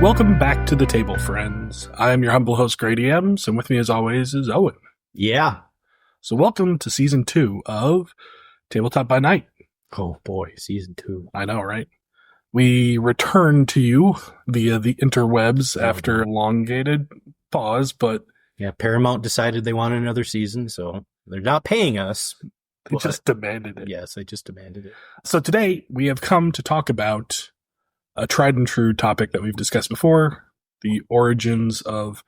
Welcome back to the table, friends. I am your humble host, GreyDMs, and with me as always is Owen. Yeah. So welcome to Season 2 of Tabletop by Night. Oh boy, Season 2. I know, right? We return to you via the interwebs after a elongated pause, but... Yeah, Paramount decided they wanted another season, so they're not paying us. They just demanded it. Yes, they just demanded it. So today, we have come to talk about a tried and true topic that we've discussed before, the origins of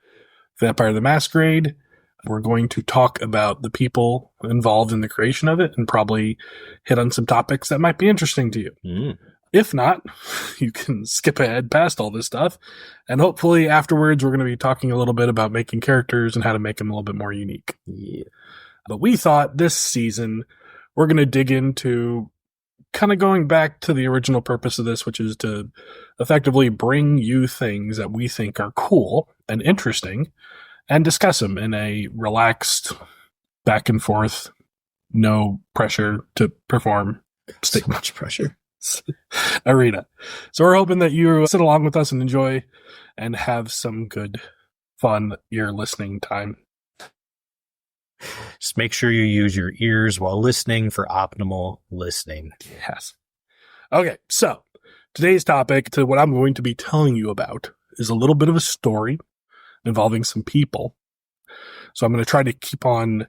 Vampire the Masquerade. We're going to talk about the people involved in the creation of it and probably hit on some topics that might be interesting to you. If not, you can skip ahead past all this stuff. And hopefully afterwards, we're going to be talking a little bit about making characters and how to make them a little bit more unique. Yeah. But we thought this season, we're going to dig into kind of going back to the original purpose of this, which is to effectively bring you things that we think are cool and interesting and discuss them in a relaxed, back and forth, no pressure to perform. So much pressure. Arena. So we're hoping that you sit along with us and enjoy and have some good, fun ear listening time. Just make sure you use your ears while listening for optimal listening. Yes. Okay, so today's topic, to what I'm going to be telling you about, is a little bit of a story involving some people. So I'm going to try to keep on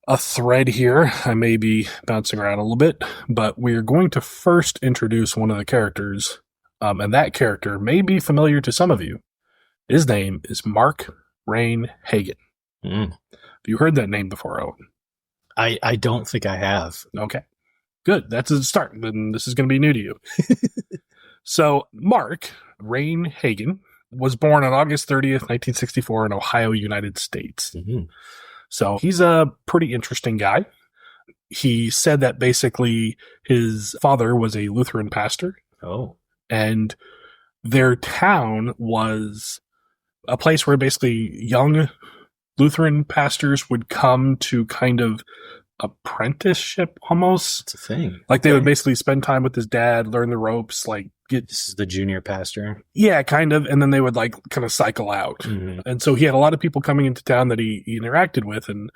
a thread here. I may be bouncing around a little bit, but we're going to first introduce one of the characters, and that character may be familiar to some of you. His name is Mark Rein Hagen. Have you heard that name before, Owen? I don't think I have. Okay. Good. That's a start. Then this is going to be new to you. So, Mark Rein Hagen was born on August 30th, 1964 in Ohio, United States. So, he's a pretty interesting guy. He said that basically his father was a Lutheran pastor. Oh. And their town was a place where basically young Lutheran pastors would come to kind of apprenticeship almost. It's a thing. Like they would basically spend time with his dad, learn the ropes, like get... This is the junior pastor? Yeah, kind of. And then they would like kind of cycle out. And so he had a lot of people coming into town that he interacted with. And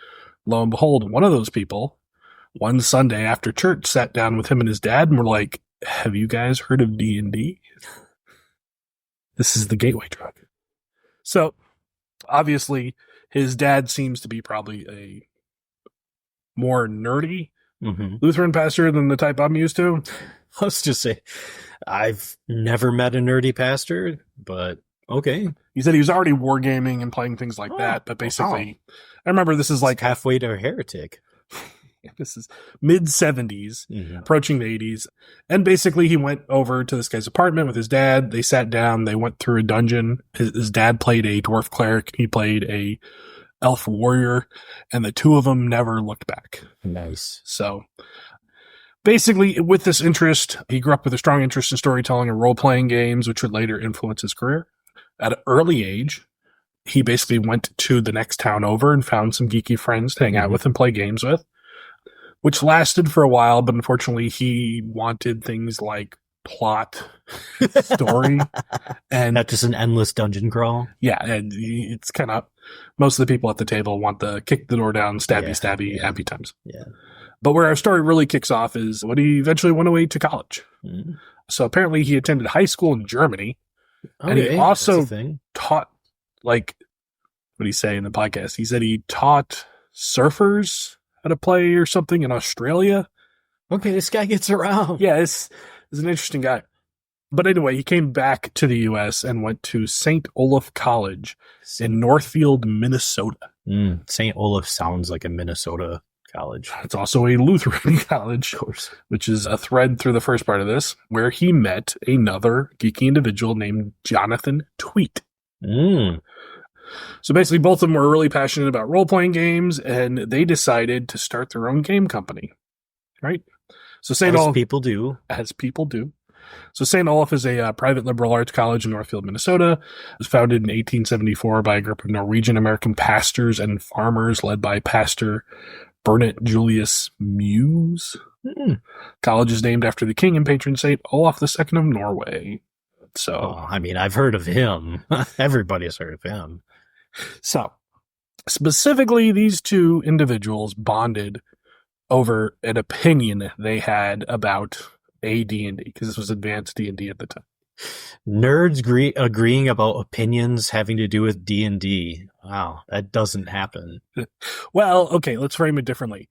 lo and behold, one of those people, one Sunday after church, sat down with him and his dad and were like, have you guys heard of D&D? This is the gateway drug. So obviously his dad seems to be probably a more nerdy Lutheran pastor than the type I'm used to. Let's just say I've never met a nerdy pastor, but okay. He said he was already wargaming and playing things like that, but basically, I remember this is like halfway to a heretic. This is mid-70s, approaching the 80s. And basically he went over to this guy's apartment with his dad. They sat down. They went through a dungeon. His dad played a dwarf cleric. He played a elf warrior. And the two of them never looked back. Nice. So basically with this interest, he grew up with a strong interest in storytelling and role-playing games, which would later influence his career. At an early age, he basically went to the next town over and found some geeky friends to hang out with and play games with, which lasted for a while, but unfortunately he wanted things like plot, story, and not just an endless dungeon crawl. Yeah, and it's kind of, most of the people at the table want the kick the door down, stabby, happy times. Yeah. But where our story really kicks off is when he eventually went away to college. So apparently he attended high school in Germany, and he also taught, like, what did he say in the podcast? He said he taught surfers how to play or something in Australia. Okay, this guy gets around. Yeah, this is an interesting guy. But anyway, he came back to the U.S. and went to St. Olaf College in Northfield, Minnesota. St. Olaf sounds like a Minnesota college. It's also a Lutheran college, of course, which is a thread through the first part of this, where he met another geeky individual named Jonathan Tweet. So basically, both of them were really passionate about role-playing games, and they decided to start their own game company, right? So St. Olaf, as people do. So St. Olaf is a private liberal arts college in Northfield, Minnesota. It was founded in 1874 by a group of Norwegian-American pastors and farmers led by Pastor Bernard Julius Muse. College is named after the king and patron saint Olaf II of Norway. So, I mean, I've heard of him. Everybody's heard of him. So, specifically, these two individuals bonded over an opinion they had about AD&D, because this was advanced D&D at the time. Nerds agreeing about opinions having to do with D&D. Wow, that doesn't happen. Well, okay, let's frame it differently.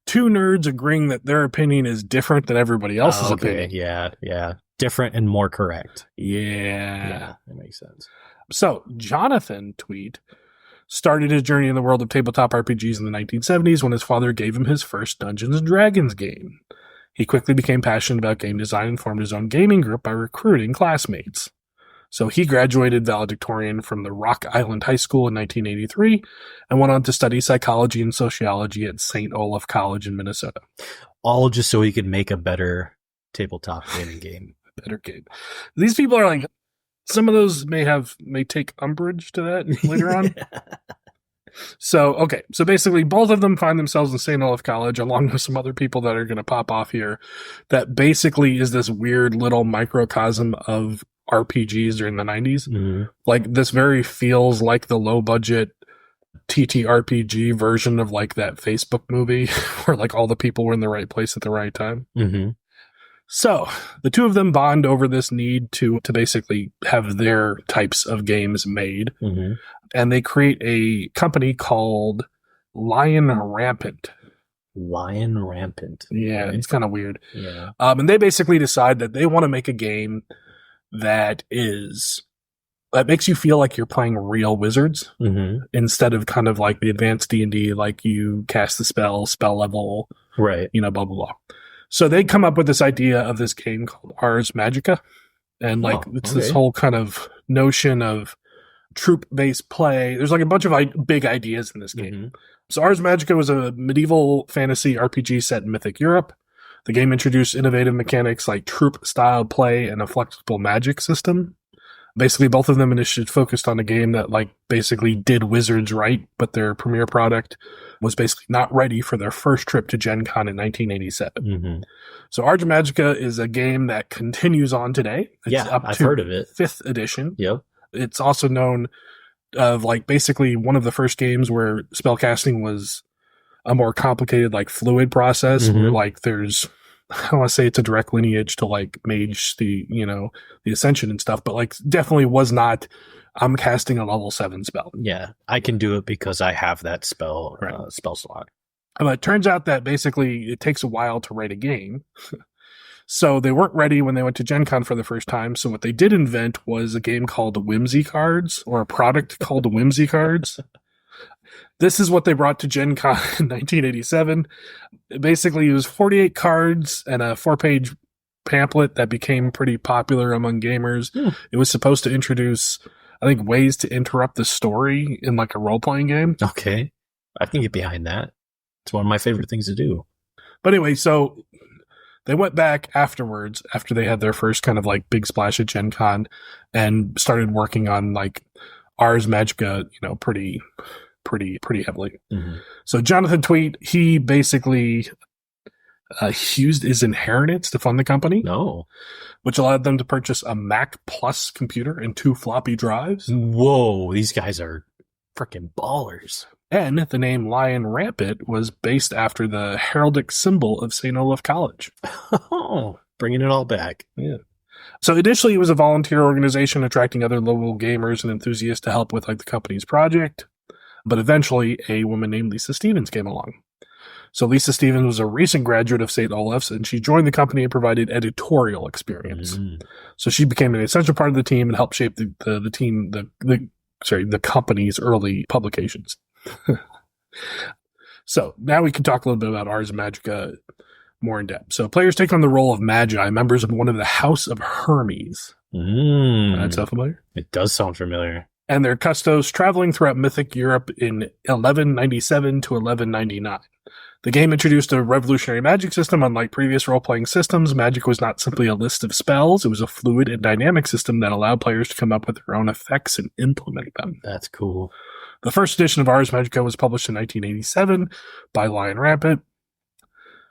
Two nerds agreeing that their opinion is different than everybody else's opinion. Yeah. Different and more correct. Yeah, that makes sense. So, Jonathan Tweet started his journey in the world of tabletop RPGs in the 1970s when his father gave him his first Dungeons & Dragons game. He quickly became passionate about game design and formed his own gaming group by recruiting classmates. So he graduated valedictorian from the Rock Island High School in 1983 and went on to study psychology and sociology at St. Olaf College in Minnesota. All just so he could make a better tabletop gaming game. Better game. These people are like, some of those may take umbrage to that later on. So basically both of them find themselves in St. Olaf College along with some other people that are going to pop off here. That basically is this weird little microcosm of RPGs during the 90s. Mm-hmm. Like, this very feels like the low budget TTRPG version of like that Facebook movie where like all the people were in the right place at the right time. Mm-hmm. So the two of them bond over this need to basically have their types of games made. Mm-hmm. And they create a company called Lion Rampant. Lion Rampant. Yeah, right. It's kind of weird. Yeah. And they basically decide that they want to make a game that makes you feel like you're playing real wizards Mm-hmm. instead of kind of like the advanced D&D, like you cast the spell level, Right. blah, blah, blah. So they come up with this idea of this game called Ars Magica. And it's this whole kind of notion of troop-based play. There's like a bunch of big ideas in this game. Mm-hmm. So Ars Magica was a medieval fantasy RPG set in mythic Europe. The game introduced innovative mechanics like troop-style play and a flexible magic system. Basically, both of them initially focused on a game that like basically did wizards right, but their premiere product was basically not ready for their first trip to Gen Con in 1987. Mm-hmm. So Ars Magica is a game that continues on today. It's I've heard of it. 5th edition. Yep. It's also known of like basically one of the first games where spellcasting was a more complicated, like fluid process where like there's, I don't want to say it's a direct lineage to like Mage, the Ascension and stuff, but like definitely was not, I'm casting a level 7 spell. Yeah, I can do it because I have that spell slot. But it turns out that basically it takes a while to write a game. So they weren't ready when they went to Gen Con for the first time. So what they did invent was a game called Whimsy Cards, or a product called Whimsy Cards. This is what they brought to Gen Con in 1987. Basically, it was 48 cards and a 4-page pamphlet that became pretty popular among gamers. It was supposed to introduce, I think, ways to interrupt the story in like a role-playing game. Okay. I can get behind that. It's one of my favorite things to do. But anyway, so they went back afterwards, after they had their first kind of like big splash at Gen Con, and started working on like Ars Magica, pretty heavily. Mm-hmm. So Jonathan Tweet, he basically used his inheritance to fund the company. No. Which allowed them to purchase a Mac Plus computer and 2 floppy drives. Whoa, these guys are freaking ballers. And the name Lion Rampant was based after the heraldic symbol of St. Olaf College. Oh, bringing it all back. Yeah. So initially it was a volunteer organization attracting other local gamers and enthusiasts to help with like the company's project. But eventually a woman named Lisa Stevens came along. So Lisa Stevens was a recent graduate of St. Olaf's, and she joined the company and provided editorial experience. So she became an essential part of the team and helped shape the company's early publications. So now we can talk a little bit about Ars Magica more in depth. So players take on the role of Magi, members of one of the House of Hermes. That sound familiar? It does sound familiar. And their custos traveling throughout mythic Europe in 1197 to 1199. The game introduced a revolutionary magic system. Unlike previous role-playing systems, magic was not simply a list of spells. It was a fluid and dynamic system that allowed players to come up with their own effects and implement them. That's cool. The first edition of Ars Magica was published in 1987 by Lion Rampant.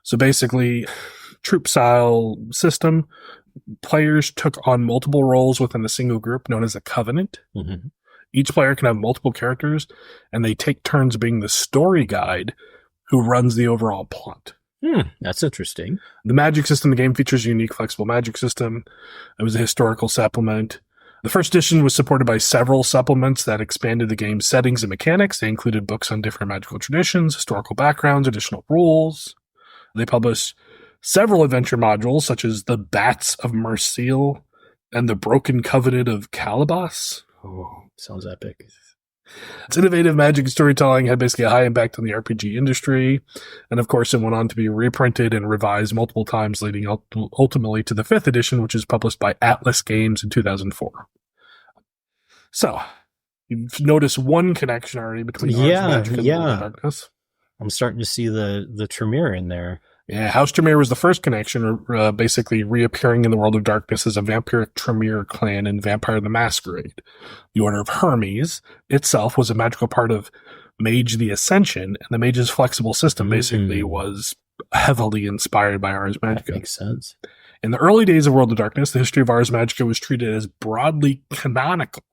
So basically, troop-style system. players took on multiple roles within a single group known as a covenant. Mm-hmm. Each player can have multiple characters, and they take turns being the story guide who runs the overall plot. That's interesting. The magic system of the game features a unique, flexible magic system. It was a historical supplement. The first edition was supported by several supplements that expanded the game's settings and mechanics. They included books on different magical traditions, historical backgrounds, additional rules. They published several adventure modules, such as the Bats of Marseille and the Broken Covenant of Calabas. Oh, sounds epic. Its innovative magic and storytelling had basically a high impact on the RPG industry. And of course, it went on to be reprinted and revised multiple times, leading ultimately to the 5th edition, which was published by Atlas Games in 2004. So, you've noticed one connection already between Ars Magica and World of Darkness. I'm starting to see the Tremere in there. Yeah, House Tremere was the first connection, basically reappearing in the World of Darkness as a vampiric Tremere clan in Vampire the Masquerade. The Order of Hermes itself was a magical part of Mage the Ascension, and the Mage's flexible system basically was heavily inspired by Ars Magica. That makes sense. In the early days of World of Darkness, the history of Ars Magica was treated as broadly canonical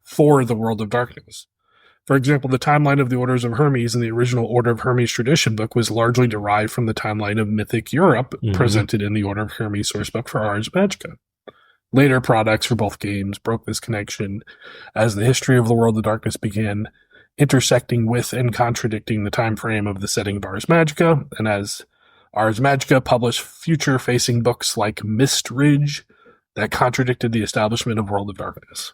for the World of Darkness. For example, the timeline of the Orders of Hermes in the original Order of Hermes tradition book was largely derived from the timeline of Mythic Europe presented in the Order of Hermes sourcebook for Ars Magica. Later products for both games broke this connection as the history of the World of Darkness began intersecting with and contradicting the time frame of the setting of Ars Magica, and as Ars Magica published future-facing books like Mist Ridge that contradicted the establishment of World of Darkness.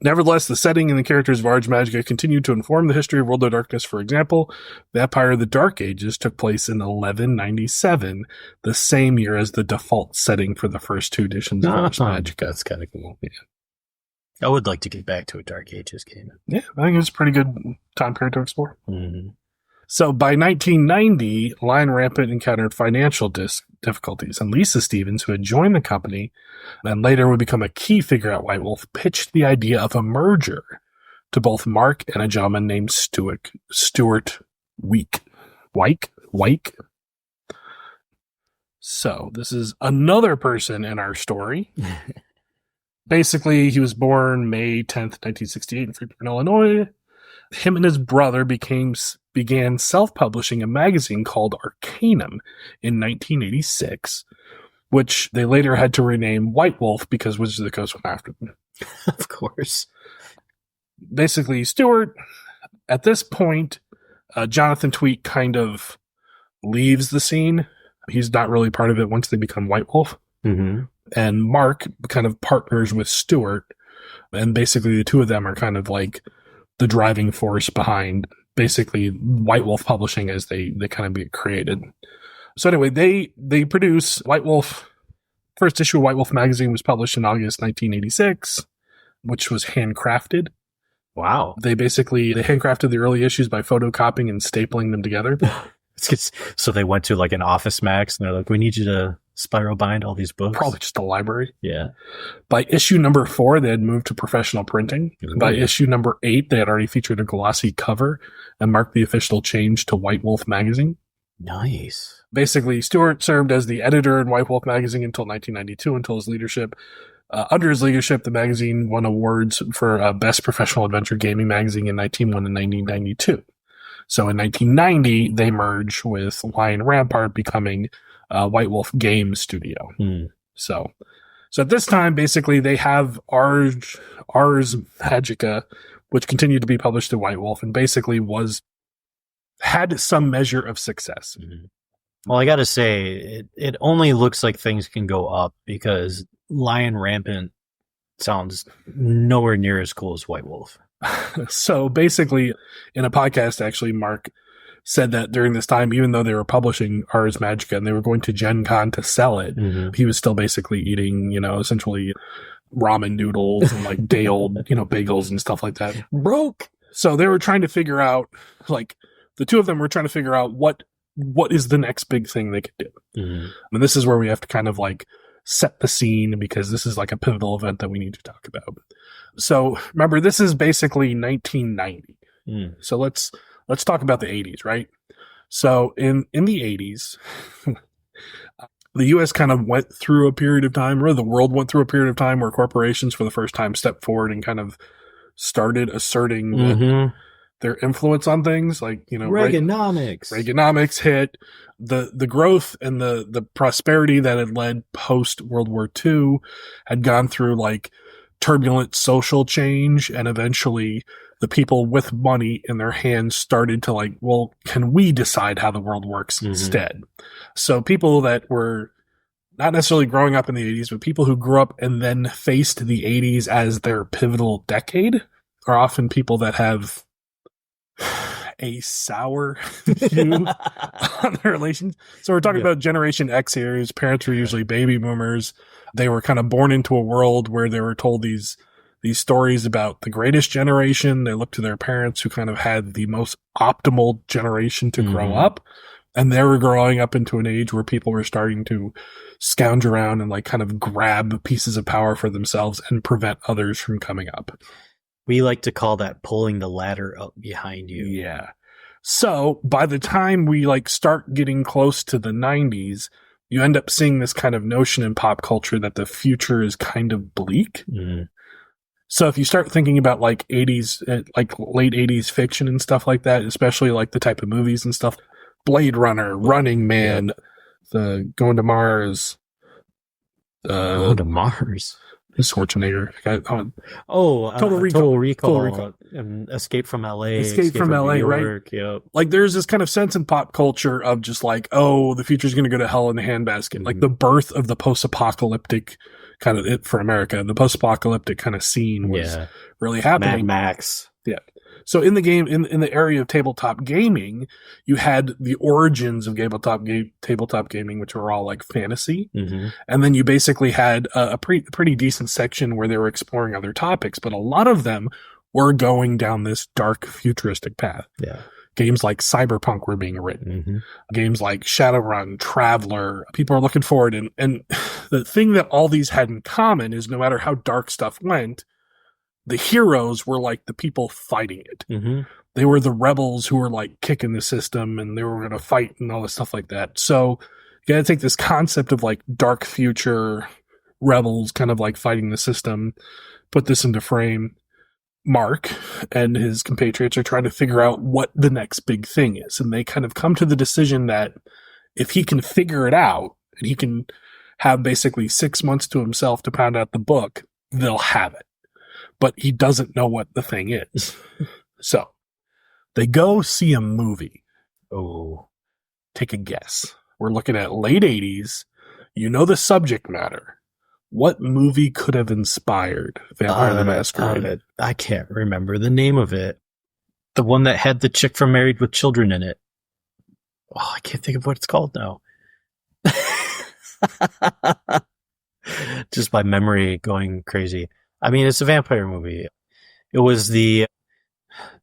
Nevertheless, the setting and the characters of Ars Magica continued to inform the history of World of Darkness. For example, Vampire of the Dark Ages took place in 1197, the same year as the default setting for the first 2 editions of Ars Magica. That's kind of cool. Yeah. I would like to get back to a Dark Ages game. Yeah, I think it's a pretty good time period to explore. Mm-hmm. So by 1990, Lion Rampant encountered financial difficulties, and Lisa Stevens, who had joined the company and later would become a key figure at White Wolf, pitched the idea of a merger to both Mark and a gentleman named Stuart Wike. So this is another person in our story. Basically, he was born May 10th, 1968 in Freeport, Illinois. Him and his brother began self-publishing a magazine called Arcanum in 1986, which they later had to rename White Wolf because Wizards of the Coast went after them. Of course. Basically, Stuart, at this point, Jonathan Tweet kind of leaves the scene. He's not really part of it once they become White Wolf. Mm-hmm. And Mark kind of partners with Stuart, and basically the two of them are kind of like the driving force behind basically White Wolf Publishing as they kind of get created. So anyway, they produce White Wolf. First issue of White Wolf magazine was published in August 1986, which was handcrafted. Wow. They handcrafted the early issues by photocopying and stapling them together. So they went to like an Office Max and they're like, we need you to spiral bind all these books. Probably just a library. Yeah. By issue number 4, they had moved to professional printing. Ooh. By issue number 8, they had already featured a glossy cover and marked the official change to White Wolf magazine. Nice. Basically, Stuart served as the editor in White Wolf magazine until 1992, until his leadership. Under his leadership, the magazine won awards for Best Professional Adventure Gaming Magazine in 1991 and 1992. So in 1990, they merged with Lion Rampart, becoming White Wolf Game Studio. So at this time, basically, they have Ars Magica, which continued to be published in White Wolf, and basically had some measure of success. Mm-hmm. Well, I got to say, it only looks like things can go up because Lion Rampant sounds nowhere near as cool as White Wolf. So basically, in a podcast, actually, Mark said that during this time, even though they were publishing Ars Magica and they were going to Gen Con to sell it, he was still basically eating, essentially ramen noodles and like day old, bagels and stuff like that. Broke. So they were trying to figure out, like, the two of them were trying to figure out what is the next big thing they could do. And this is where we have to kind of like set the scene because this is like a pivotal event that we need to talk about. So remember, this is basically 1990. So let's talk about the 80s, right? So in the 80s, the U.S. kind of went through a period of time, or the world went through a period of time where corporations for the first time stepped forward and kind of started asserting their influence on things, like, you know, Reaganomics hit, the growth and the prosperity that had led post World War II had gone through like turbulent social change, and eventually the people with money in their hands started to like, well, can we decide how the world works instead? So people that were not necessarily growing up in the 80s, but people who grew up and then faced the 80s as their pivotal decade are often people that have a sour view on their relations. So we're talking about Generation X here, whose parents were usually baby boomers. They were kind of born into a world where they were told these stories about the greatest generation. They looked to their parents who kind of had the most optimal generation to grow up. And they were growing up into an age where people were starting to scourge around and like kind of grab pieces of power for themselves and prevent others from coming up. We like to call that pulling the ladder up behind you. Yeah. So by the time we like start getting close to the 90s, you end up seeing this kind of notion in pop culture that the future is kind of bleak. So if you start thinking about like 80s, like late 80s fiction and stuff like that, especially like the type of movies and stuff, Blade Runner, Running Man, the Going to Mars. Going to Mars? Schwarzenegger. Total Recall. Escape from LA. Escape from LA, right? Yep. Like there's this kind of sense in pop culture of just like, oh, the future's going to go to hell in a handbasket. Like the birth of the post-apocalyptic kind of it for America. The post-apocalyptic kind of scene was really happening. Mad Max. Yeah. So in the game, in the area of tabletop gaming, you had the origins of tabletop gaming, which were all like fantasy. And then you basically had a pretty decent section where they were exploring other topics, but a lot of them were going down this dark futuristic path. Yeah. Games like Cyberpunk were being written. Games like Shadowrun, Traveler, people are looking forward. And the thing that all these had in common is no matter how dark stuff went, the heroes were like the people fighting it. They were the rebels who were like kicking the system and they were going to fight and all this stuff like that. So you got to take this concept of like dark future rebels kind of like fighting the system, put this into frame. Mark and his compatriots are trying to figure out what the next big thing is. And they kind of come to the decision that if he can figure it out and he can have basically 6 months to himself to pound out the book, they'll have it. But he doesn't know what the thing is. So they go see a movie. Oh, take a guess. We're looking at late 80s. You know the subject matter. What movie could have inspired Vampire the Masquerade? I can't remember the name of it. The one that had the chick from Married with Children in it. Oh, I can't think of what it's called now. Just my memory going crazy. I mean, it's a vampire movie. It was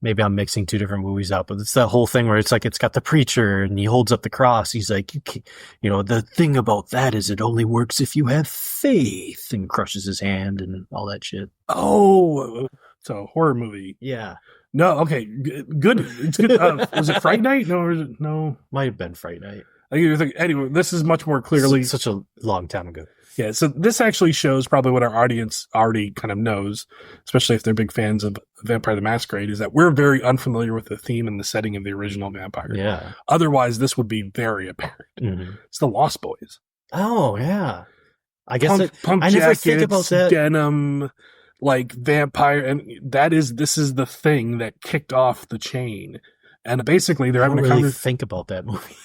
maybe I'm mixing two different movies out, but it's that whole thing where it's like, it's got the preacher and he holds up the cross. He's like, the thing about that is it only works if you have faith, and crushes his hand and all that shit. Oh, it's a horror movie. Yeah. No. Okay. Good. It's good. Was it Fright Night? No. Might have been Fright Night. Anyway, this is much more clearly such a long time ago. Yeah, so this actually shows probably what our audience already kind of knows, especially if they're big fans of Vampire the Masquerade, is that we're very unfamiliar with the theme and the setting of the original Vampire. Yeah. Otherwise, this would be very apparent. It's the Lost Boys. Oh, yeah. I guess punk I jackets, never think about that. Denim, like vampire, and this is the thing that kicked off the chain. And basically, they're having a conversation. Think about that movie.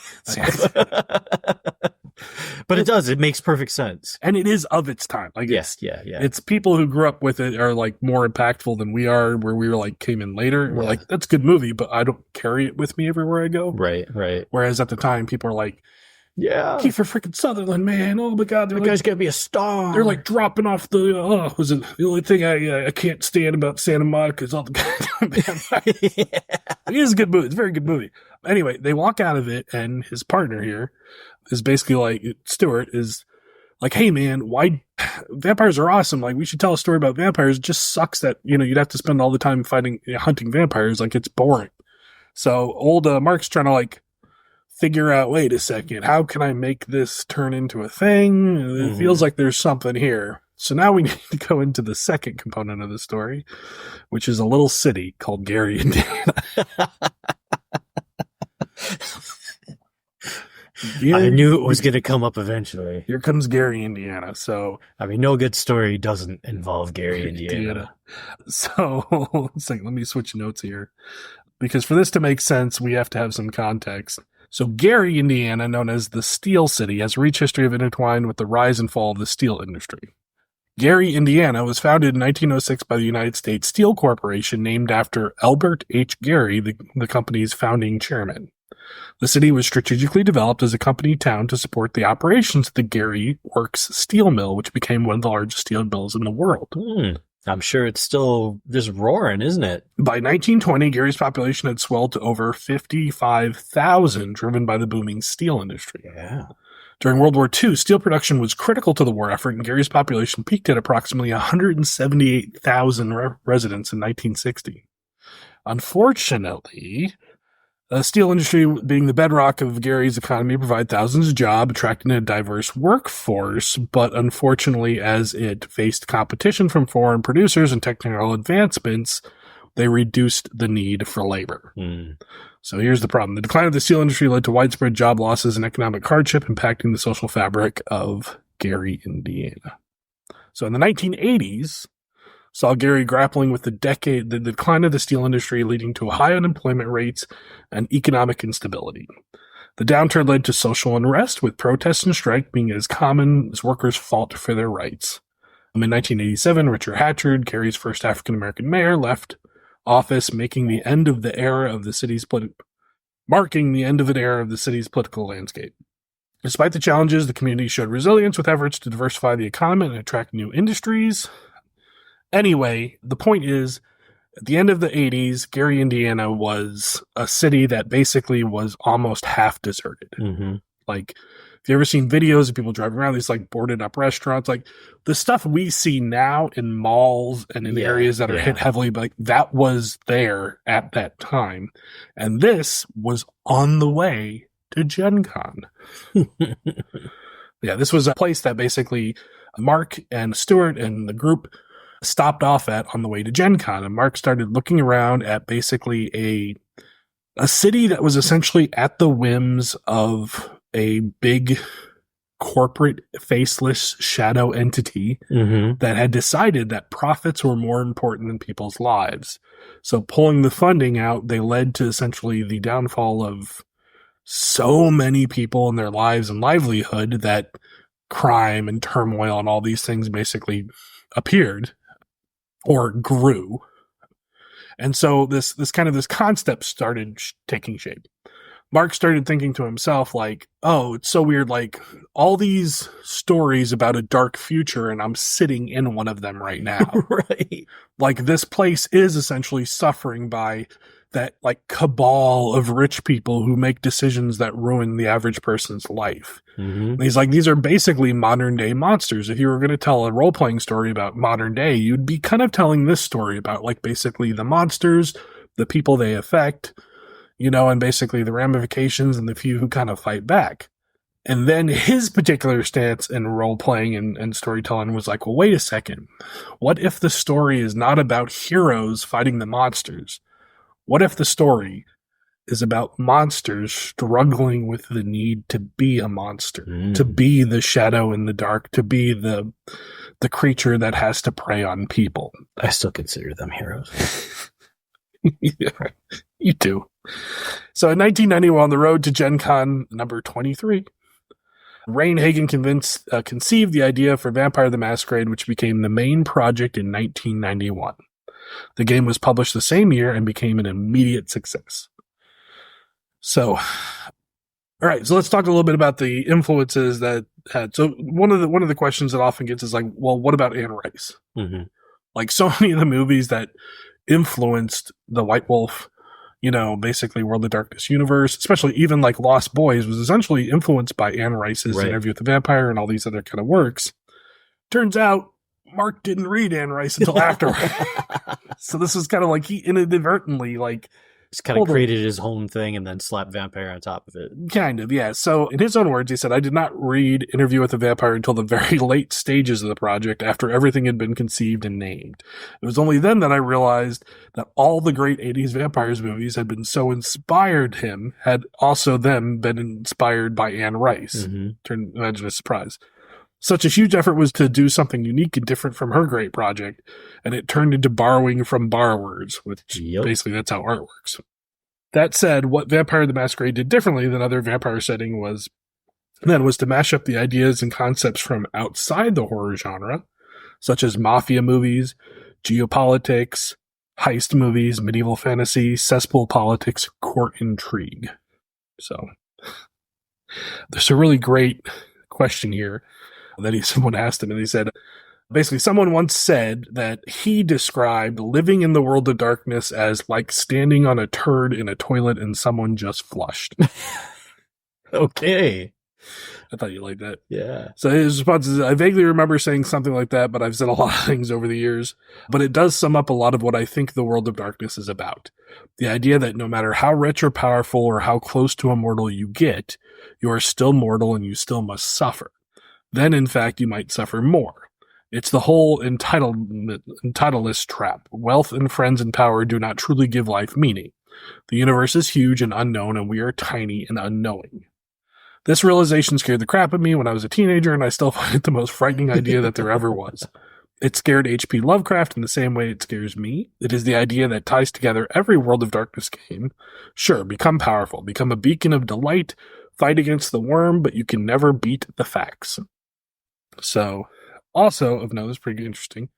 But it does. It makes perfect sense. And it is of its time. Like yes, yeah. It's people who grew up with it are like more impactful than we are, where we were like came in later. We're like, that's a good movie, but I don't carry it with me everywhere I go. Right. Whereas at the time, people are like, yeah, Kiefer freaking Sutherland, man. Oh my God. The guy's going to be a star. They're like dropping off the only thing I can't stand about Santa Monica is all the guys. It is a good movie. It's a very good movie. Anyway, they walk out of it, and his partner here is basically like, Stuart is like, hey man, why vampires are awesome. Like, we should tell a story about vampires. It just sucks that, you'd have to spend all the time hunting vampires. Like, it's boring. So old Mark's trying to like figure out, wait a second, how can I make this turn into a thing? It feels like there's something here. So now we need to go into the second component of the story, which is a little city called Gary, Indiana. I knew it was going to come up eventually. Here comes Gary, Indiana. So, I mean, no good story doesn't involve Gary, Indiana. So, let me switch notes here. Because for this to make sense, we have to have some context. So Gary, Indiana, known as the Steel City, has a rich history of intertwined with the rise and fall of the steel industry. Gary, Indiana, was founded in 1906 by the United States Steel Corporation, named after Albert H. Gary, the company's founding chairman. The city was strategically developed as a company town to support the operations of the Gary Works steel mill, which became one of the largest steel mills in the world. I'm sure it's still just roaring, isn't it? By 1920, Gary's population had swelled to over 55,000, driven by the booming steel industry. Yeah. During World War II, steel production was critical to the war effort, and Gary's population peaked at approximately 178,000 residents in 1960. Unfortunately, the steel industry, being the bedrock of Gary's economy, provided thousands of jobs, attracting a diverse workforce, but unfortunately, as it faced competition from foreign producers and technical advancements, they reduced the need for labor. So here's the problem. The decline of the steel industry led to widespread job losses and economic hardship, impacting the social fabric of Gary, Indiana. So in the 1980s, saw Gary grappling with the decline of the steel industry, leading to high unemployment rates and economic instability. The downturn led to social unrest, with protests and strike being as common as workers fought for their rights. In 1987, Richard Hatchard, Gary's first African-American mayor, left office, marking the end of an era of the city's political landscape. Despite the challenges, the community showed resilience with efforts to diversify the economy and attract new industries. Anyway, the point is, at the end of the 80s, Gary, Indiana was a city that basically was almost half deserted. Like, if you ever seen videos of people driving around these like boarded up restaurants, like the stuff we see now in malls and in areas that are hit heavily, like that was there at that time. And this was on the way to Gen Con. This was a place that basically Mark and Stuart and the group stopped off at on the way to Gen Con, and Mark started looking around at basically a city that was essentially at the whims of a big corporate faceless shadow entity that had decided that profits were more important than people's lives. So pulling the funding out, they led to essentially the downfall of so many people in their lives and livelihood that crime and turmoil and all these things basically appeared or grew. And so this concept started taking shape. Mark started thinking to himself, like, oh, it's so weird, like, all these stories about a dark future, and I'm sitting in one of them right now. Right. Like, this place is essentially suffering by that, like, cabal of rich people who make decisions that ruin the average person's life. And he's like, these are basically modern day monsters. If you were going to tell a role-playing story about modern day, you'd be kind of telling this story about, like, basically the monsters, the people they affect, you know, and basically the ramifications and the few who kind of fight back. And then his particular stance in role-playing and storytelling was like, well, wait a second. What if the story is not about heroes fighting the monsters? What if the story is about monsters struggling with the need to be a monster, to be the shadow in the dark, to be the creature that has to prey on people? I still consider them heroes. Yeah, you do. So in 1991, on the road to Gen Con number 23, Rein Hagen conceived the idea for Vampire the Masquerade, which became the main project in 1991. The game was published the same year and became an immediate success. So, all right, so let's talk a little bit about the influences that had. So one of the questions that often gets is like, well, what about Anne Rice? Like, so many of the movies that influenced the White Wolf, you know, basically World of Darkness universe, especially even like Lost Boys, was essentially influenced by Anne Rice's Interview with the Vampire and all these other kind of works. Turns out Mark didn't read Anne Rice until after. So this was kind of like he inadvertently like He's kind of created his own thing and then slapped vampire on top of it. Kind of, yeah. So in his own words, he said, I did not read Interview with a Vampire until the very late stages of the project after everything had been conceived and named. It was only then that I realized that all the great 80s vampires movies had been so inspired him, had also then been inspired by Anne Rice. Mm-hmm. Imagine a surprise. Such a huge effort was to do something unique and different from her great project, and it turned into borrowing from borrowers, which basically that's how art works. That said, what Vampire the Masquerade did differently than other vampire setting was to mash up the ideas and concepts from outside the horror genre, such as mafia movies, geopolitics, heist movies, medieval fantasy, cesspool politics, court intrigue. So there's a really great question here that someone asked him, and he said, basically, someone once said that he described living in the world of darkness as like standing on a turd in a toilet and someone just flushed. Okay. I thought you liked that. Yeah. So his response is, I vaguely remember saying something like that, but I've said a lot of things over the years. But it does sum up a lot of what I think the world of darkness is about. The idea that no matter how rich or powerful or how close to immortal you get, you are still mortal and you still must suffer. Then, in fact, you might suffer more. It's the whole entitledness trap. Wealth and friends and power do not truly give life meaning. The universe is huge and unknown, and we are tiny and unknowing. This realization scared the crap out of me when I was a teenager, and I still find it the most frightening idea that there ever was. It scared H.P. Lovecraft in the same way it scares me. It is the idea that ties together every World of Darkness game. Sure, become powerful, become a beacon of delight, fight against the worm, but you can never beat the facts. So, also of note, this is pretty interesting.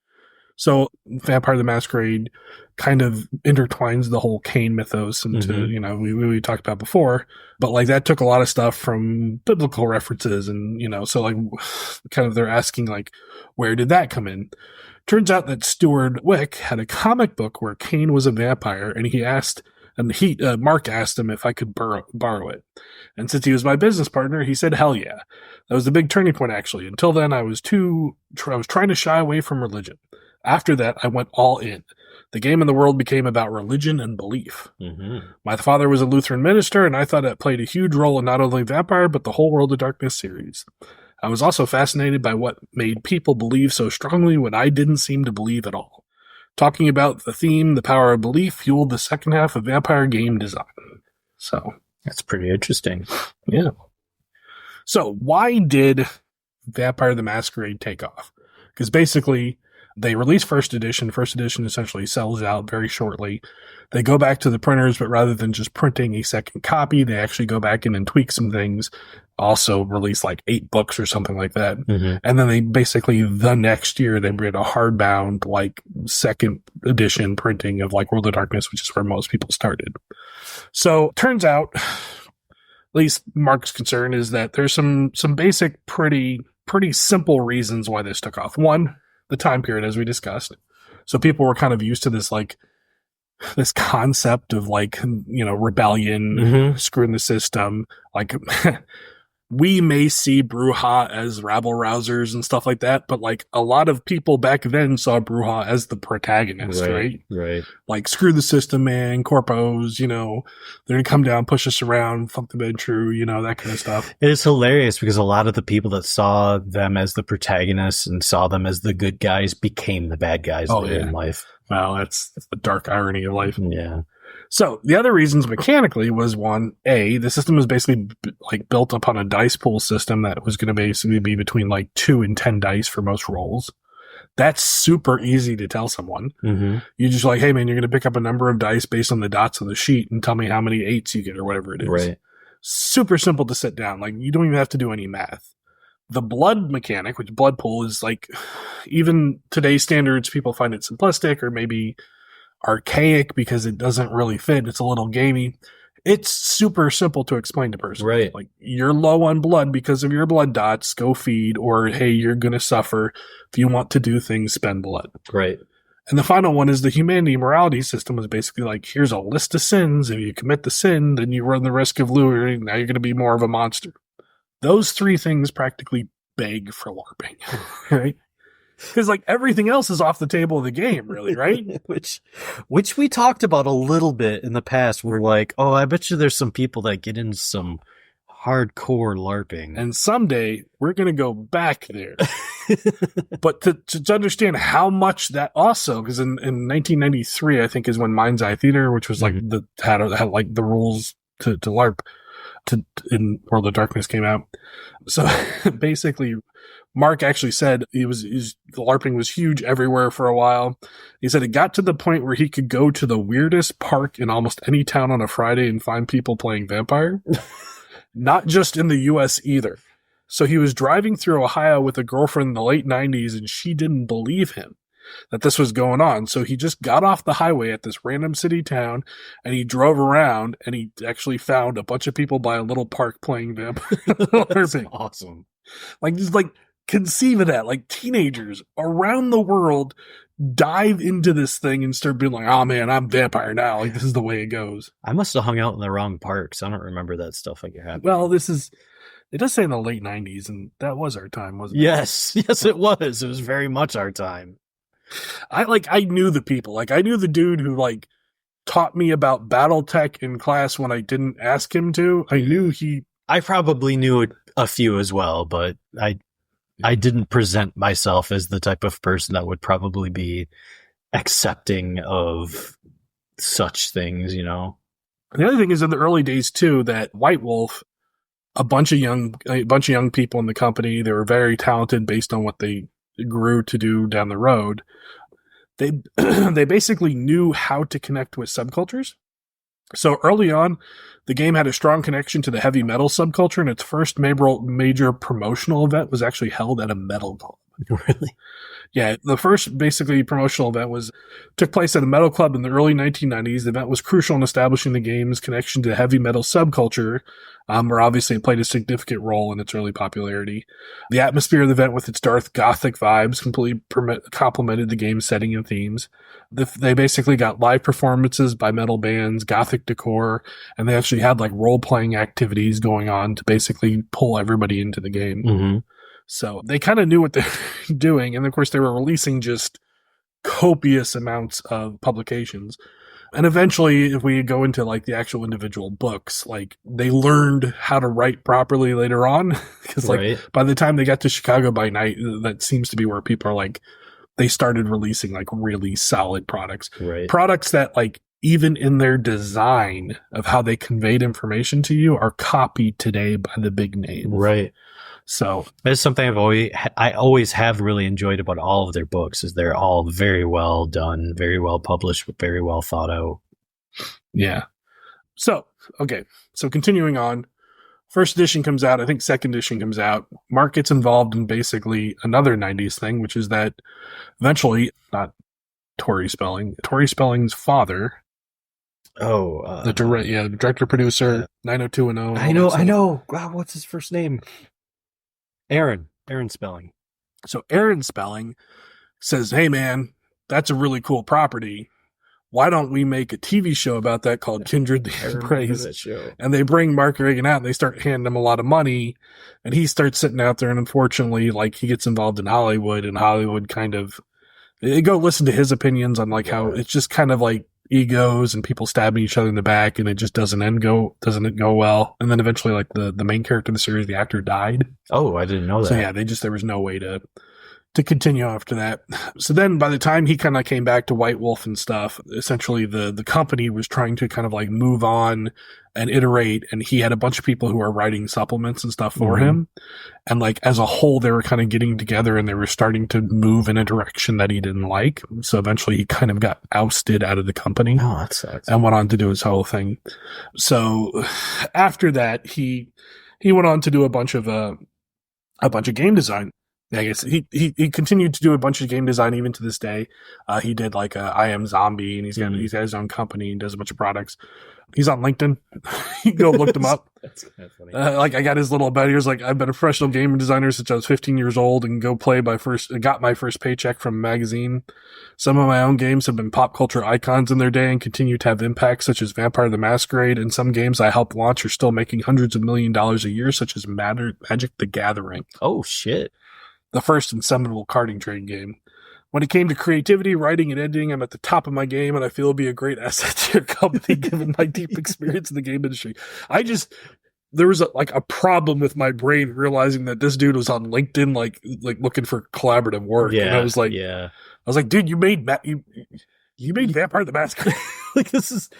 So, Vampire the Masquerade kind of intertwines the whole Cain mythos into, we talked about before, but like that took a lot of stuff from biblical references and, so like kind of they're asking like, where did that come in? Turns out that Stuart Wick had a comic book where Cain was a vampire and Mark asked him if I could borrow it. And since he was my business partner, he said, hell yeah. That was the big turning point, actually. Until then, I was trying to shy away from religion. After that, I went all in. The game in the world became about religion and belief. Mm-hmm. My father was a Lutheran minister, and I thought that played a huge role in not only Vampire, but the whole World of Darkness series. I was also fascinated by what made people believe so strongly when I didn't seem to believe at all. Talking about the theme, the power of belief, fueled the second half of Vampire game design. So that's pretty interesting. Yeah. So why did Vampire the Masquerade take off? Because basically they released first edition. First edition essentially sells out very shortly. They go back to the printers, but rather than just printing a second copy, they actually go back in and tweak some things. Also release like 8 books or something like that. Mm-hmm. And then they basically the next year they did a hardbound like second edition printing of like World of Darkness, which is where most people started. So turns out, at least Mark's concern is that there's some basic pretty simple reasons why this took off. One, the time period, as we discussed. So people were kind of used to this this concept of like, rebellion, screwing the system, like we may see Brujah as rabble rousers and stuff like that, but like a lot of people back then saw Brujah as the protagonist, right? Right. Like, screw the system, man, corpos, they're gonna come down, push us around, fuck the bed true, that kind of stuff. It is hilarious because a lot of the people that saw them as the protagonists and saw them as the good guys became the bad guys in life. Well, that's the dark irony of life. Yeah. So the other reasons mechanically was the system was basically like built upon a dice pool system that was going to basically be between like 2 and 10 dice for most rolls. That's super easy to tell someone. Mm-hmm. You just like, hey man, you're going to pick up a number of dice based on the dots on the sheet and tell me how many 8s you get or whatever it is. Right. Super simple to sit down. Like you don't even have to do any math. The blood mechanic, which blood pool is like, even today's standards, people find it simplistic or maybe archaic because it doesn't really fit. It's a little gamey. It's super simple to explain to person. Right. Like, you're low on blood because of your blood dots, go feed, or hey, you're going to suffer. If you want to do things, spend blood. Right. And the final one is the humanity morality system is basically like, here's a list of sins. If you commit the sin, then you run the risk of losing. Now you're going to be more of a monster. Those 3 things practically beg for LARPing, right? Because like everything else is off the table of the game, really, right? which we talked about a little bit in the past. We're like, oh, I bet you there's some people that get into some hardcore LARPing. And someday we're going to go back there. But to understand how much that also, because in 1993, I think is when Mind's Eye Theater, which was like had like the rules to LARP in World of Darkness came out. So basically, Mark actually said the LARPing was huge everywhere for a while. He said it got to the point where he could go to the weirdest park in almost any town on a Friday and find people playing vampire. Not just in the U.S. either. So he was driving through Ohio with a girlfriend in the late 90s, and she didn't believe him that this was going on. So he just got off the highway at this random city town, and he drove around, and he actually found a bunch of people by a little park playing vampire. That's awesome. Like, just like, conceive of that. Like, teenagers around the world dive into this thing and start being like, oh man, I'm vampire now. Like, this is the way it goes. I must have hung out in the wrong parks. I don't remember that stuff like it happened. Well, it does say in the late 90s, and that was our time, wasn't it? Yes, it was. It was very much our time. I knew the people. Like, I knew the dude who, like, taught me about Battletech in class when I didn't ask him to. I probably knew a few as well, but I didn't present myself as the type of person that would probably be accepting of such things, you know? The other thing is in the early days, too, that White Wolf, a bunch of young people in the company, they were very talented based on what they grew to do down the road. They basically knew how to connect with subcultures. So early on, the game had a strong connection to the heavy metal subculture, and its first major promotional event was actually held at a metal club. Really? Yeah, the first basically promotional event took place at a metal club in the early 1990s. The event was crucial in establishing the game's connection to the heavy metal subculture, where obviously it played a significant role in its early popularity. The atmosphere of the event with its dark gothic vibes completely complemented the game's setting and themes. They basically got live performances by metal bands, gothic decor, and they actually had like role-playing activities going on to basically pull everybody into the game. Mm-hmm. So they kind of knew what they were doing. And of course, they were releasing just copious amounts of publications. And eventually, if we go into like the actual individual books, like they learned how to write properly later on. Because like by the time they got to Chicago by Night, that seems to be where people are like, they started releasing like really solid products. Right. Products that like even in their design of how they conveyed information to you are copied today by the big names. Right. So it's something I always have really enjoyed about all of their books is they're all very well done, very well published, very well thought out. Yeah. So, okay. So continuing on, first edition comes out. I think second edition comes out. Mark gets involved in basically another 90s thing, which is that eventually, not Tori Spelling's father. Oh, the director, producer, 90210. I know. Wow, what's his first name? Aaron Spelling. So Aaron Spelling says, hey man, that's a really cool property. Why don't we make a TV show about that called Kindred the Embrace? And they bring Mark Rein out and they start handing him a lot of money. And he starts sitting out there. And unfortunately, like he gets involved in Hollywood, and Hollywood kind of, they go listen to his opinions on like how it's just kind of like egos and people stabbing each other in the back, and it just doesn't go well. And then eventually, like the main character of the series, the actor died. Oh, I didn't know that. So yeah, there was no way to continue after that. So then by the time he kind of came back to White Wolf and stuff, essentially the company was trying to kind of like move on and iterate, and he had a bunch of people who were writing supplements and stuff for him. And like as a whole, they were kind of getting together and they were starting to move in a direction that he didn't like. So eventually he kind of got ousted out of the company. Oh, that sucks. And went on to do his whole thing. So after that, he went on to do a bunch of game design. I guess he continued to do a bunch of game design even to this day. He did like I Am Zombie, and he's got his own company and does a bunch of products. He's on LinkedIn. You go look him up. That's kind of funny. Like I got his little bio. He was like, I've been a professional game designer since I was 15 years old, and got my first paycheck from a magazine. Some of my own games have been pop culture icons in their day and continue to have impacts, such as Vampire the Masquerade, and some games I helped launch are still making hundreds of $1 million a year, such as Magic the Gathering. Oh shit. the first and seminal carding trading game. When it came to creativity, writing, and editing, I'm at the top of my game, and I feel it'll be a great asset to your company given my deep experience in the game industry. There was a problem with my brain realizing that this dude was on LinkedIn, like looking for collaborative work. Yeah, and I was like, dude, you made Vampire the Masquerade. Like, this is,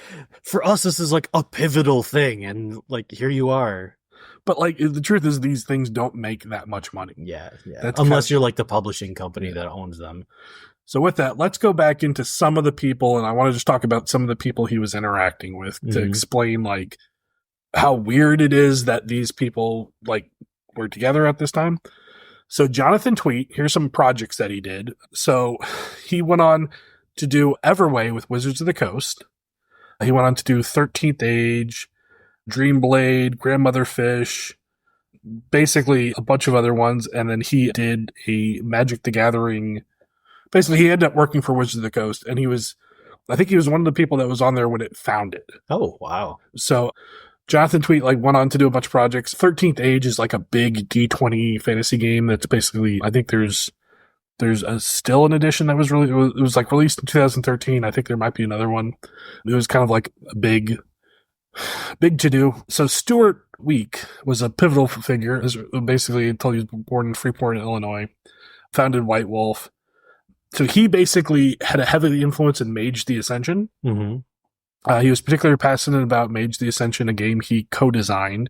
for us, this is like a pivotal thing, and like, here you are. But like, the truth is, these things don't make that much money. Yeah. That's unless you're like the publishing company that owns them. So with that, let's go back into some of the people, and I want to just talk about some of the people he was interacting with to explain like how weird it is that these people like were together at this time. So Jonathan Tweet, here's some projects that he did. So he went on to do Everway with Wizards of the Coast. He went on to do 13th Age, Dreamblade, Grandmother Fish, basically a bunch of other ones. And then he did a Magic the Gathering. Basically, he ended up working for Wizards of the Coast, and I think he was one of the people that was on there when it founded. Oh, wow. So Jonathan Tweet went on to do a bunch of projects. 13th Age is like a big D20 fantasy game that's basically, I think there's still an edition that was released in 2013. I think there might be another one. It was kind of like a big to do. So Stuart Week was a pivotal figure, basically until he was born in Freeport, Illinois, founded White Wolf. So he basically had a heavy influence in Mage the Ascension. Mm-hmm. He was particularly passionate about Mage the Ascension, a game he co-designed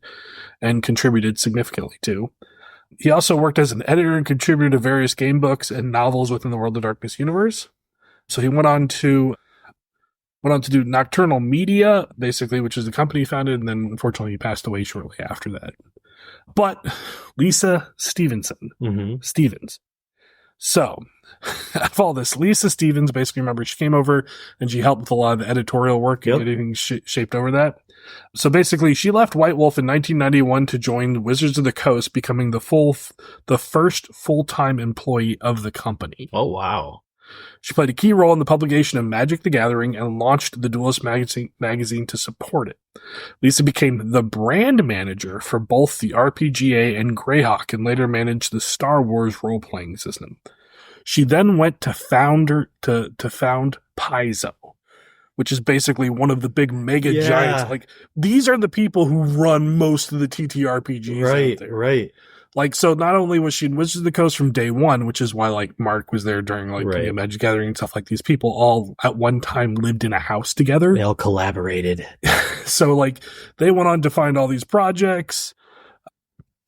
and contributed significantly to. He also worked as an editor and contributor to various game books and novels within the World of Darkness universe. So he went on to do Nocturnal Media, basically, which is the company he founded, and then unfortunately he passed away shortly after that. But Lisa Stevens. So, out of all this, Lisa Stevens, basically, remember, she came over and she helped with a lot of the editorial work and getting shaped over that. So basically, she left White Wolf in 1991 to join Wizards of the Coast, becoming the first full-time employee of the company. Oh, wow. She played a key role in the publication of Magic the Gathering and launched the Duelist magazine to support it. Lisa became the brand manager for both the RPGA and Greyhawk and later managed the Star Wars role-playing system. She then went to found Paizo, which is basically one of the big mega giants. Like, these are the people who run most of the TTRPGs out there. Right. Like, so not only was she in Wizards of the Coast from day one, which is why, like, Mark was there during, like, the Magic Gathering and stuff, like, these people all at one time lived in a house together. They all collaborated. So, like, they went on to find all these projects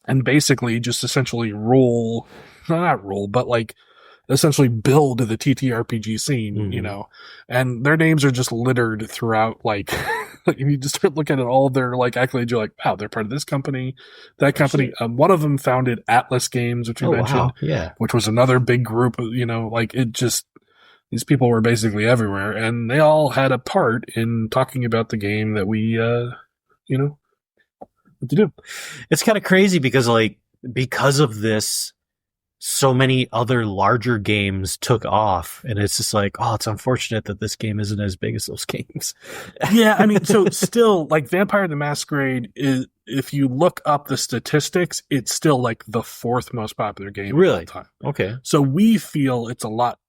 and basically just essentially essentially build the TTRPG scene, you know, and their names are just littered throughout, like, if you just start looking at all their, like, accolades, you're like, wow, they're part of this company, that company. One of them founded Atlas Games, which we mentioned, which was another big group, you know, like, it just, these people were basically everywhere, and they all had a part in talking about the game that we, you know, what to do. It's kind of crazy because of this, so many other larger games took off, and it's just like, oh, it's unfortunate that this game isn't as big as those games. Yeah, I mean, so still, like, Vampire the Masquerade is, if you look up the statistics, it's still like the fourth most popular game of all time. Okay. So we feel it's a lot,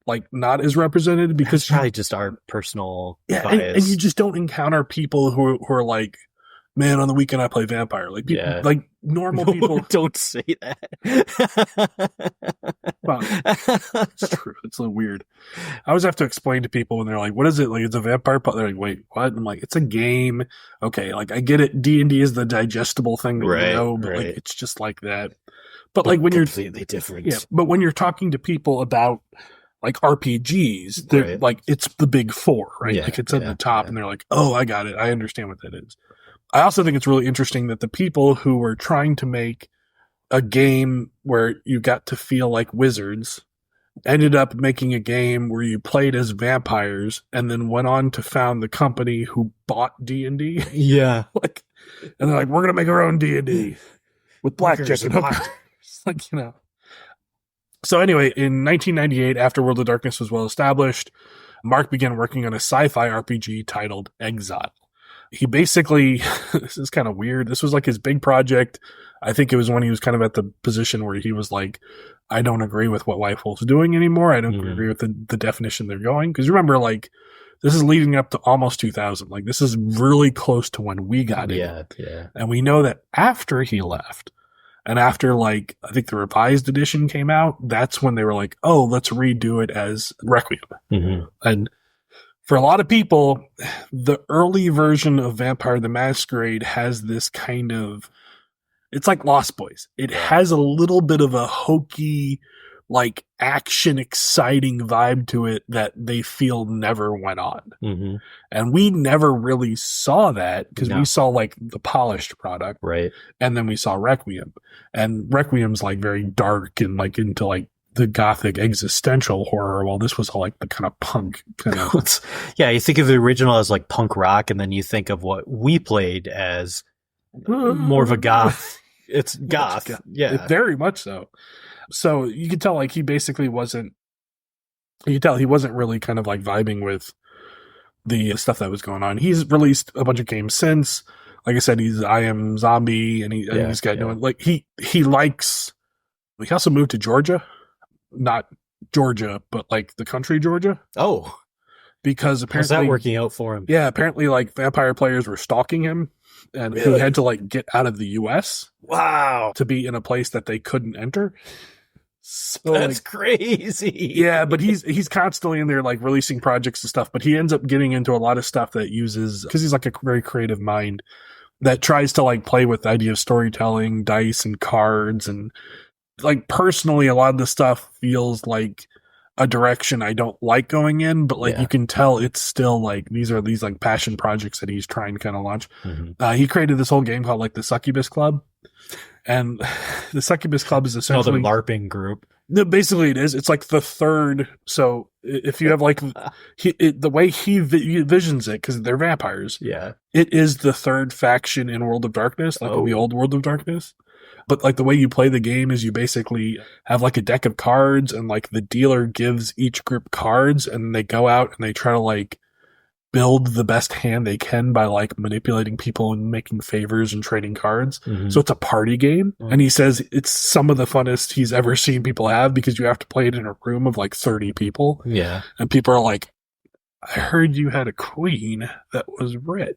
like, not as represented because it's probably just our personal bias. And you just don't encounter people who are like, man, on the weekend I play Vampire. Like, people, like, normal people don't say that. Well, it's true. It's a little weird. I always have to explain to people when they're like, what is it? Like, it's a vampire. They're like, wait, what? I'm like, it's a game. Okay. Like, I get it. D&D is the digestible thing that you know, but like, it's just like that. But like, when you're completely different. Yeah. But when you're talking to people about, like, RPGs, they're like, it's the big four, right? Like, it's at the top and they're like, oh, I got it. I understand what that is. I also think it's really interesting that the people who were trying to make a game where you got to feel like wizards ended up making a game where you played as vampires and then went on to found the company who bought D&D. Yeah. Like, and they're like, we're going to make our own D&D with blackjack and hookers. Like, you know. So anyway, in 1998, after World of Darkness was well established, Mark began working on a sci-fi RPG titled Exile. He basically, this is kind of weird. This was like his big project. I think it was when he was kind of at the position where he was like, I don't agree with what White Wolf's doing anymore. I don't agree with the definition they're going. Because remember, like, this is leading up to almost 2000. Like, this is really close to when we got in. Yeah. And we know that after he left, and after, like, I think the revised edition came out, that's when they were like, oh, let's redo it as Requiem. And for a lot of people, the early version of Vampire the Masquerade has this kind of, it's like Lost Boys. It has a little bit of a hokey, like, action, exciting vibe to it that they feel never went on. And we never really saw that because we saw, like, the polished product. Right. And then we saw Requiem. And Requiem's, like, very dark and, like, into, like, the gothic existential horror, while this was all, like, the kind of punk kind of. Yeah, you think of the original as, like, punk rock, and then you think of what we played as more of a goth. It's goth. Yeah. Very much so. So you could tell, like, he basically wasn't, you could tell he wasn't really kind of, like, vibing with the stuff that was going on. He's released a bunch of games since. Like I said, he's I Am Zombie, and he's got doing, like, he likes, he also moved to Georgia. Not Georgia, but, like, the country Georgia. Oh. Because apparently... How's that working out for him? Yeah, apparently, like, vampire players were stalking him, and he had to, like, get out of the U.S. Wow. to be in a place that they couldn't enter. So, that's, like, crazy. Yeah, but he's constantly in there, like, releasing projects and stuff, but he ends up getting into a lot of stuff that uses, because he's, like, a very creative mind that tries to, like, play with the idea of storytelling, dice and cards, and, like, personally, a lot of the stuff feels like a direction I don't like going in, but, like, you can tell it's still, like, these are these, like, passion projects that he's trying to kind of launch. He created this whole game called, like, the Succubus Club, and the Succubus Club is essentially the LARPing group. No, basically it is. It's like the third. So if you have, like, the way he visions it, because they're vampires. Yeah. It is the third faction in World of Darkness, like in the old World of Darkness. But, like, the way you play the game is you basically have, like, a deck of cards, and, like, the dealer gives each group cards, and they go out and they try to, like, build the best hand they can by, like, manipulating people and making favors and trading cards. So it's a party game. And he says it's some of the funnest he's ever seen people have, because you have to play it in a room of, like, 30 people. Yeah. And people are like, I heard you had a queen that was red.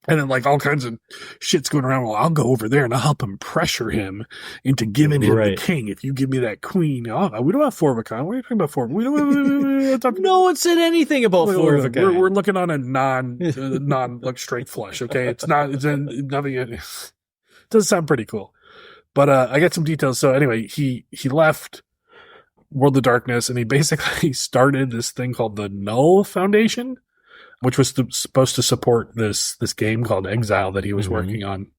And then, like, all kinds of shit's going around. Well, I'll go over there and I'll help him pressure him into giving him the king. If you give me that queen, we don't have four of a kind. What are you talking about four? No one said anything about four of a kind. We're looking on a non like straight flush. Okay, it's not. It's nothing. It does sound pretty cool, but I got some details. So anyway, he left World of Darkness, and he basically started this thing called the Null Foundation, which was supposed to support this game called Exile that he was working on,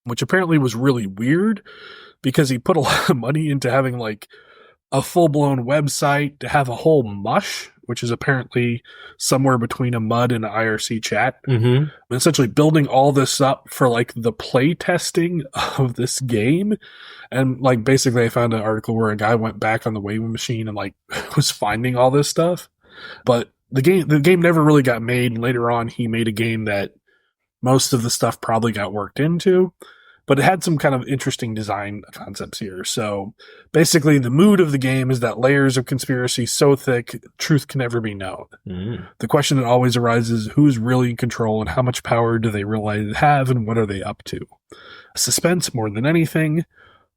which apparently was really weird because he put a lot of money into having, like, a full-blown website, to have a whole mush, which is apparently somewhere between a MUD and an IRC chat. And essentially building all this up for, like, the play testing of this game. And, like, basically I found an article where a guy went back on the Wayman machine and, like, was finding all this stuff. But the game never really got made. And later on, he made a game that most of the stuff probably got worked into, but it had some kind of interesting design concepts here. So basically, the mood of the game is that layers of conspiracy so thick, truth can never be known. The question that always arises: who's really in control, and how much power do they realize they have, and what are they up to? Suspense more than anything.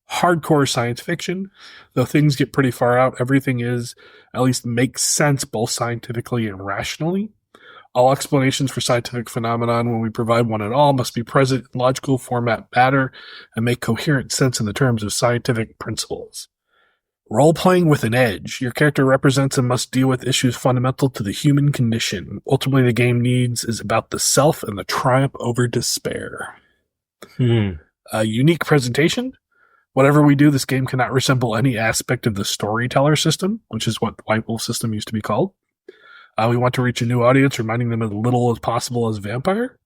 Hardcore science fiction. Though things get pretty far out, everything at least makes sense both scientifically and rationally. All explanations for scientific phenomenon, when we provide one at all, must be present in logical format matter and make coherent sense in the terms of scientific principles. Role-playing with an edge. Your character represents and must deal with issues fundamental to the human condition. Ultimately, the game needs is about the self and the triumph over despair. A unique presentation. Whatever we do, this game cannot resemble any aspect of the storyteller system, which is what the White Wolf system used to be called. We want to reach a new audience, reminding them as little as possible as Vampire.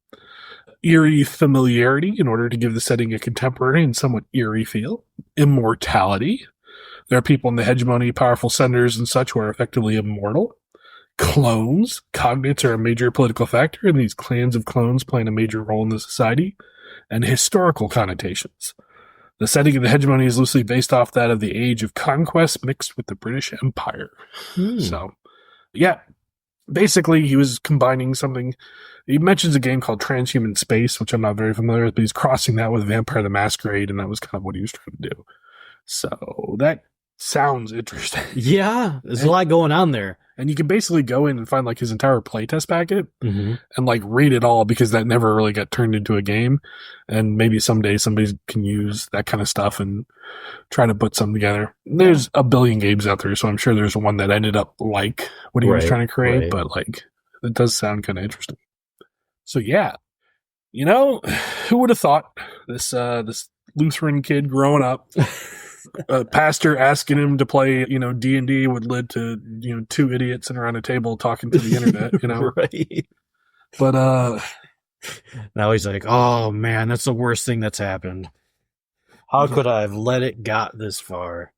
Eerie familiarity, in order to give the setting a contemporary and somewhat eerie feel. Immortality. There are people in the hegemony, powerful senators and such, who are effectively immortal. Clones. Cognates are a major political factor, and these clans of clones playing a major role in the society. and historical connotations. The setting of the hegemony is loosely based off that of the Age of Conquest mixed with the British Empire. So, yeah, basically he was combining something. He mentions a game called Transhuman Space, which I'm not very familiar with, but he's crossing that with Vampire the Masquerade, and that was kind of what he was trying to do. So that sounds interesting. Yeah, there's a lot going on there. And you can basically go in and find like his entire playtest packet and like read it all, because that never really got turned into a game. And maybe someday somebody can use that kind of stuff and try to put something together. There's a billion games out there, so I'm sure there's one that ended up like what he was trying to create, but like it does sound kind of interesting. So yeah, you know, who would have thought this Lutheran kid growing up, a pastor asking him to play, D&D would lead to, two idiots sitting around a table talking to the internet, Right. But now he's like, oh man, that's the worst thing that's happened. How could I have let it got this far?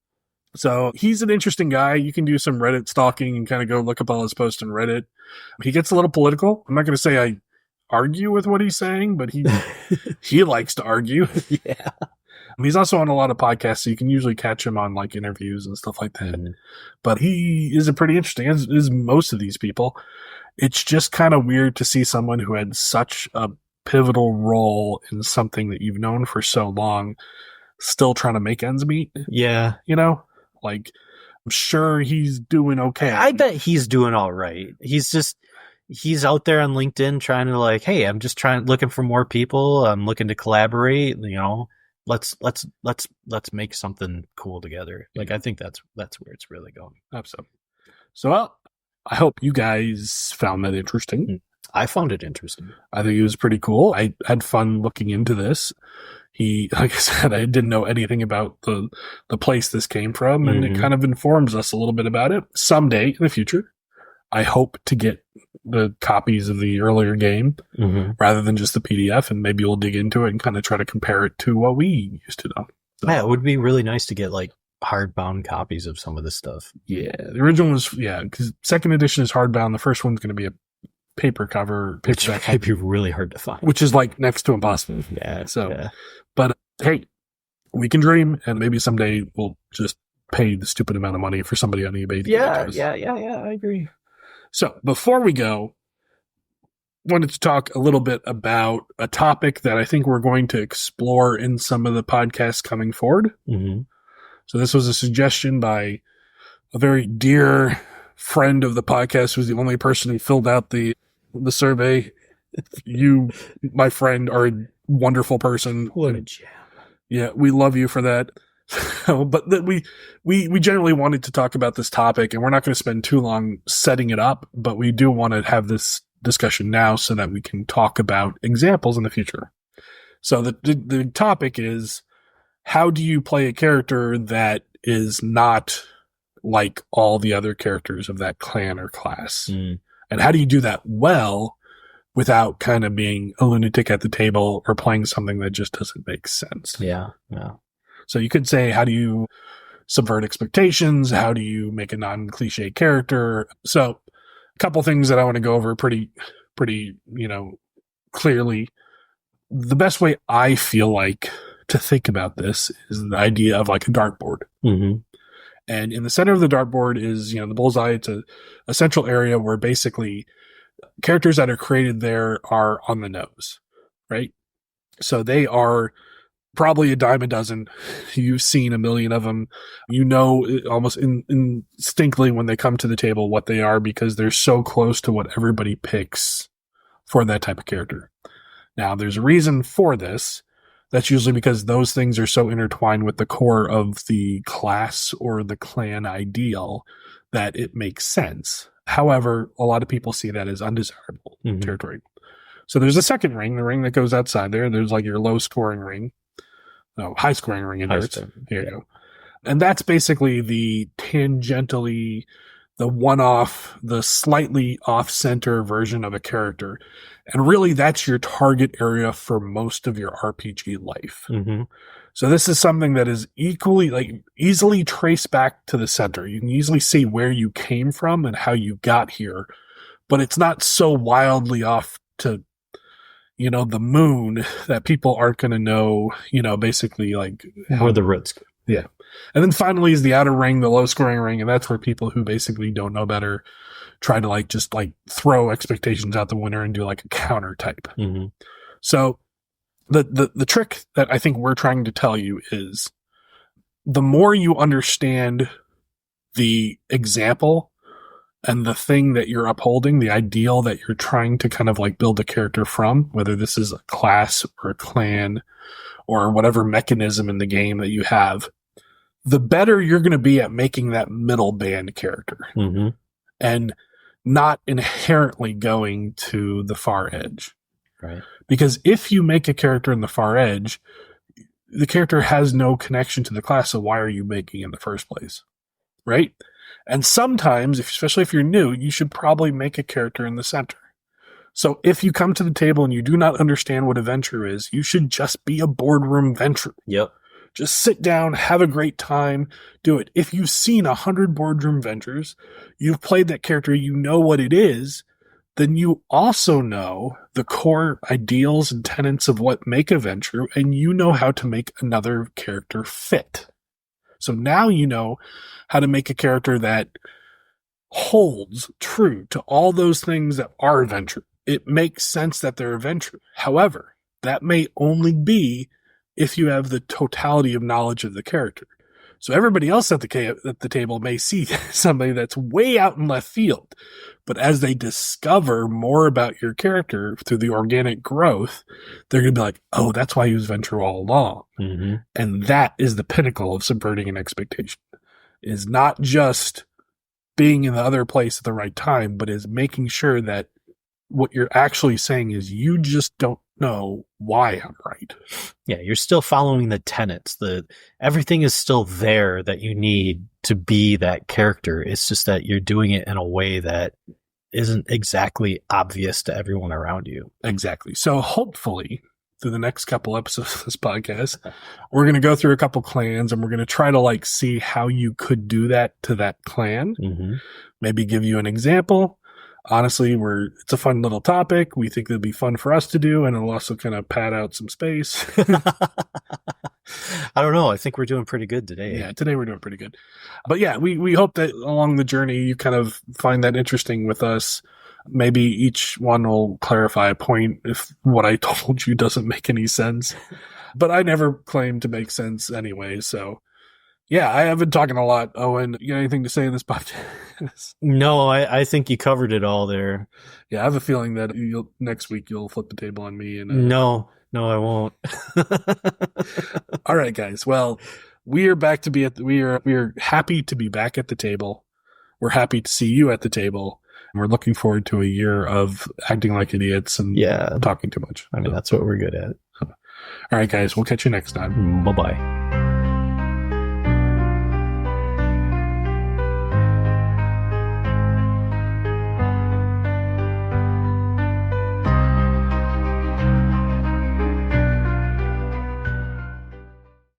So he's an interesting guy. You can do some Reddit stalking and kind of go look up all his posts on Reddit. He gets a little political. I'm not going to say I argue with what he's saying, but he likes to argue. Yeah. He's also on a lot of podcasts, so you can usually catch him on like interviews and stuff like that. But he is a pretty interesting, as is most of these people. It's just kind of weird to see someone who had such a pivotal role in something that you've known for so long still trying to make ends meet. Yeah. Like, I'm sure he's doing okay. I bet he's doing all right. He's out there on LinkedIn trying to like, hey, I'm just looking for more people. I'm looking to collaborate, let's make something cool together. Like, I think that's where it's really going. Absolutely. So, well, I hope you guys found that interesting. I found it interesting. I think it was pretty cool. I had fun looking into this. Like I said, I didn't know anything about the place this came from, and it kind of informs us a little bit about it. Someday in the future, I hope to get the copies of the earlier game rather than just the PDF, and maybe we'll dig into it and kind of try to compare it to what we used to know. So, yeah, it would be really nice to get like hardbound copies of some of this stuff. Yeah, the original was, because second edition is hardbound. The first one's going to be a paper cover, which might be really hard to find. Which is like next to impossible. Yeah. So, but hey, we can dream, and maybe someday we'll just pay the stupid amount of money for somebody on eBay. Yeah, I agree. So before we go, wanted to talk a little bit about a topic that I think we're going to explore in some of the podcasts coming forward. So this was a suggestion by a very dear friend of the podcast, who's the only person who filled out the survey. You, my friend, are a wonderful person. What a gem. Yeah, we love you for that. But we generally wanted to talk about this topic, and we're not going to spend too long setting it up, but we do want to have this discussion now so that we can talk about examples in the future. So the topic is, how do you play a character that is not like all the other characters of that clan or class? And how do you do that well without kind of being a lunatic at the table or playing something that just doesn't make sense? Yeah. So you could say, how do you subvert expectations? How do you make a non-cliche character? So a couple things that I want to go over pretty, clearly. The best way I feel like to think about this is the idea of like a dartboard. And in the center of the dartboard is, the bullseye. It's a central area where basically characters that are created there are on the nose, right? So they are probably a dime a dozen. You've seen a million of them. Almost instinctively when they come to the table what they are, because they're so close to what everybody picks for that type of character. Now, there's a reason for this. That's usually because those things are so intertwined with the core of the class or the clan ideal that it makes sense. However, a lot of people see that as undesirable territory. So there's a second ring, the ring that goes outside there. There's like your low scoring ring. High scoring ring in darts. Here you go. And that's basically the tangentially, the one-off, the slightly off-center version of a character. And really, that's your target area for most of your RPG life. So this is something that is easily traced back to the center. You can easily see where you came from and how you got here, but it's not so wildly off to, the moon, that people aren't going to know, basically like Or the roots. Yeah. And then finally is the outer ring, the low scoring ring. And that's where people who basically don't know better try to like just like throw expectations out the window and do like a counter type. Mm-hmm. So the trick that I think we're trying to tell you is the more you understand the example and the thing that you're upholding, the ideal that you're trying to kind of like build a character from, whether this is a class or a clan or whatever mechanism in the game that you have, the better you're going to be at making that middle band character. Mm-hmm. And not inherently going to the far edge. Right. Because if you make a character in the far edge, the character has no connection to the class, so why are you making it in the first place? Right? And sometimes, especially if you're new, you should probably make a character in the center. So if you come to the table and you do not understand what a venture is, you should just be a boardroom venture. Yep. Just sit down, have a great time, do it. If you've seen 100 boardroom ventures, you've played that character, you know what it is, then you also know the core ideals and tenets of what make a venture, and you know how to make another character fit. So now you know how to make a character that holds true to all those things that are a venture. It makes sense that they're a venture. However, that may only be if you have the totality of knowledge of the character. So everybody else at the table may see somebody that's way out in left field. But as they discover more about your character through the organic growth, they're going to be like, oh, that's why he was venture all along. Mm-hmm. And that is the pinnacle of subverting an expectation. Is not just being in the other place at the right time, but is making sure that what you're actually saying is you just don't know why I'm right. Yeah, you're still following the tenets. Everything is still there that you need to be that character. It's just that you're doing it in a way that isn't exactly obvious to everyone around you. Exactly. So hopefully through the next couple episodes of this podcast, we're going to go through a couple clans and we're going to try to like see how you could do that to that clan. Mm-hmm. Maybe give you an example. Honestly, it's a fun little topic. We think it'll be fun for us to do, and it'll also kind of pad out some space. I don't know. I think we're doing pretty good today. Yeah, today we're doing pretty good. But yeah, we hope that along the journey you kind of find that interesting with us. Maybe each one will clarify a point if what I told you doesn't make any sense. But I never claim to make sense anyway, so yeah, I have been talking a lot. Owen, you got anything to say in this podcast? No, I think you covered it all there. Yeah, I have a feeling that next week you'll flip the table on me. And No, I won't. All right, guys. Well, we are back to be we are happy to be back at the table. We're happy to see you at the table. And we're looking forward to a year of acting like idiots and talking too much. I mean, that's what we're good at. All right, guys. We'll catch you next time. Bye-bye.